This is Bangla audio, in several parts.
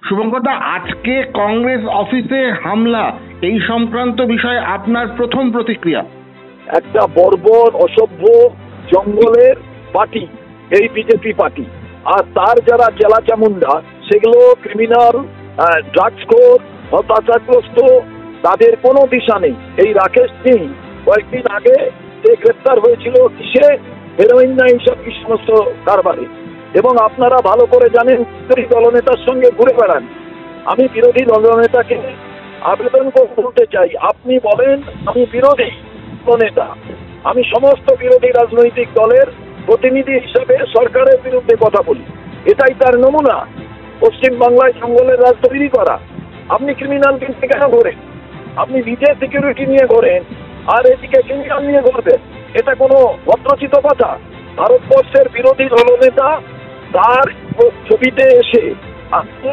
শুভঙ্কর দা, আজকে কংগ্রেস অফিসে হামলা, এই সংক্রান্ত বিষয়ে আপনার প্রথম প্রতিক্রিয়া? একটা বর্বর অসভ্য জঙ্গলের পার্টি এই বিজেপি পার্টি, আর তার যারা চেলা চামুন্ডা সেগুলো ক্রিমিনাল, ড্রাগসখোর, হতাশাগ্রস্ত, তাদের কোনো দিশা নেই। এই রাকেশ সিং কয়েকদিন আগে সে গ্রেপ্তার হয়েছিল কিসে? হেরোইন না এইসব কি সমস্ত কারবারে। এবং আপনারা ভালো করে জানেন বিরোধী দলনেতার সঙ্গে ঘুরে বেড়ান। আমি বিরোধী দলনেতাকে আবেদন করতে চাই, আপনি বলেন আমি বিরোধী দলনেতা, আমি সমস্ত বিরোধী রাজনৈতিক দলের প্রতিনিধি হিসাবে সরকারের বিরুদ্ধে কথা বলি। এটাই তার নমুনা, পশ্চিমবাংলায় জঙ্গলের রাজ তৈরি করা। আপনি ক্রিমিনাল কিন্তু কেন ঘোরেন? আপনি নিজে সিকিউরিটি নিয়ে ঘোরেন আর এদিকে ক্রিমিনাল নিয়ে ঘুরবেন, এটা কোনো ভদ্রচিত কথা? ভারতবর্ষের বিরোধী দলনেতা তার ছবিতে এসে আজকে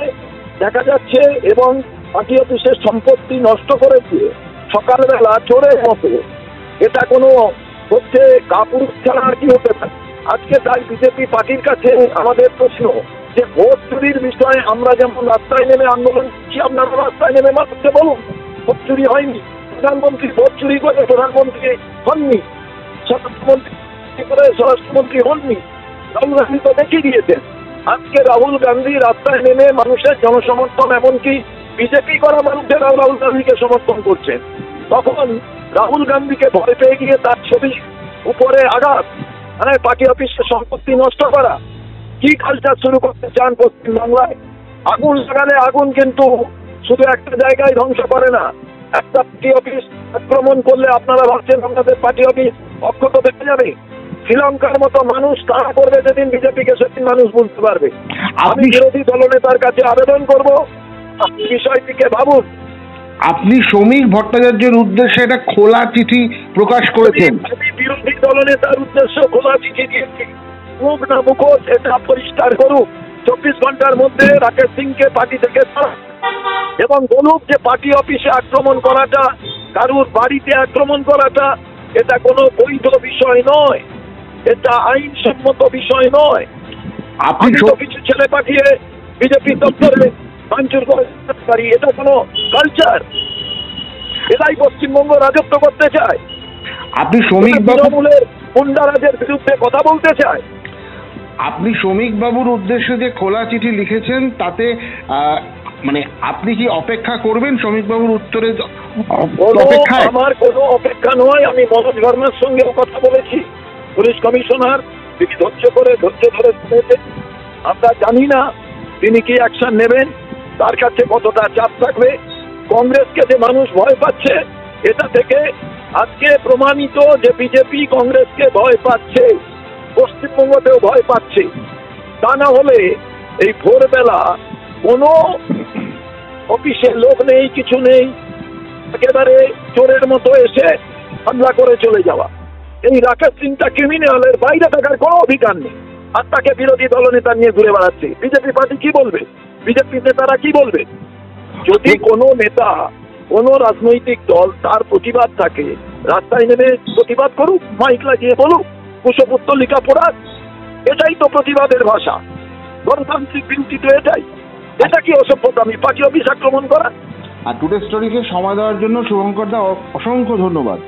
দেখা যাচ্ছে এবং পার্টি অফিসের সম্পত্তি নষ্ট করে দিয়ে সকালবেলা চোরের মতো, এটা কোনো হচ্ছে কাপুরুষ ছাড়া আর কি হতে পারে? আজকে তাই বিজেপি পার্টির কাছে আমাদের প্রশ্ন যে ভোট চুরির বিষয়ে আমরা যেমন রাস্তায় নেমে আন্দোলন করছি, আপনারা রাস্তায় নেমে মানুষকে বলুন ভোট চুরি হয়নি। প্রধানমন্ত্রী ভোট চুরি করে প্রধানমন্ত্রী হননি, স্বরাষ্ট্রমন্ত্রী করে স্বরাষ্ট্রমন্ত্রী হননি, রাহুল গান্ধী তো দেখিয়ে দিয়েছেন। আজকে রাহুল গান্ধী রাস্তায় নেমে মানুষের জনসমর্থন, এমনকি বিজেপি করা মানুষেরাও রাহুল গান্ধীকে সমর্থন করছেন। তখন রাহুল গান্ধীকে ভয় পেয়ে গিয়ে তার ছবি উপরে আঘাত, পার্টি অফিসের সম্পত্তি নষ্ট করা, কি কালচার শুরু করতে চান পশ্চিমবাংলায়? আগুন লাগালে আগুন কিন্তু শুধু একটা জায়গায় ধ্বংস করে না। একটা পার্টি অফিস আক্রমণ করলে আপনারা ভাবছেন আপনাদের পার্টি অফিস অক্ষত দেখে যাবে? শ্রীলঙ্কার মতো মানুষ তারা করবে যেদিন বিজেপিকে, সেদিন মানুষ বুঝতে পারবে। আমি বিরোধী দলনেতার কাছে আবেদন করব, বিষয়টিকে ভাবুন। আপনি শ্রমিক ভট্টাচার্যের উদ্দেশ্যে একটা খোলা চিঠি প্রকাশ করেছেন। আমি বিরোধী দলনেতার উদ্দেশ্যে খোলা চিঠি দিয়েছি, মুখ না মুখোশ এটা পরিষ্কার করুক। 24 ঘন্টার মধ্যে রাকেশ সিংকে পার্টি থেকে এবং বলুক যে পার্টি অফিসে আক্রমণ করাটা, কারুর বাড়িতে আক্রমণ করাটা, এটা কোনো বৈধ বিষয় নয়, এটা আইনসম্মত বিষয় নয়। আপনি তো কিছু ছেলে পাঠিয়ে বিজেপি দপ্তরে ভাঙচুর করে পারি, এটা কোনো কালচার? এটাই পশ্চিমবঙ্গ রাজত্ব করতে চায়? আপনি শ্রমিক তৃণমূলের গুন্ডারাজের বিরুদ্ধে কথা বলতে চায়? আপনি শ্রমিক বাবুর উদ্দেশ্যে যে খোলা চিঠি লিখেছেন তাতে মানে আপনি কি অপেক্ষা করবেন শ্রমিক বাবুর উত্তরে? আমার কোনো অপেক্ষা নয়। আমি মনোজ ভার্মার সঙ্গেও কথা বলেছি, পুলিশ কমিশনার, তিনি ধৈর্য ধরে শুনেছেন। আমরা জানি না তিনি কি অ্যাকশন নেবেন, তার কাছে কতটা চাপ থাকবে। কংগ্রেসকে যে মানুষ ভয় পাচ্ছে, এটা থেকে আজকে প্রমাণিত যে বিজেপি কংগ্রেসকে ভয় পাচ্ছে, পশ্চিমবঙ্গতেও ভয় পাচ্ছে। তা না হলে এই ভোরবেলা কোনো অফিসের লোক নেই, কিছু নেই, একেবারে চোরের মতো এসে হামলা করে চলে যাওয়া। এই রাকেশ সিংটা ক্রিমিনালের বাইরে থাকার কোনো অধিকার নেই, আর তাকে বিরোধী দলনেতা নিয়ে ঘুরে বেড়াচ্ছে। বিজেপি পার্টি কি বলবে? বিজেপি নেতারা কি বলবে? যদি কোনো নেতা, কোনো রাজনৈতিক দল তার প্রতিবাদ থাকে, রাস্তায় নেমে প্রতিবাদ করুক, মাইক লাগিয়ে বলুক, কুশপুত্র লিখা পড়াক, এটাই তো প্রতিবাদের ভাষা। গণতান্ত্রিক বিরোধী তো এটাই। এটা কি অসভ্যতা? আমি পার্টি অফিস আক্রমণ করা? আর টুডে স্টোরিকে সময় দেওয়ার জন্য শুভঙ্কর দা অসংখ্য ধন্যবাদ।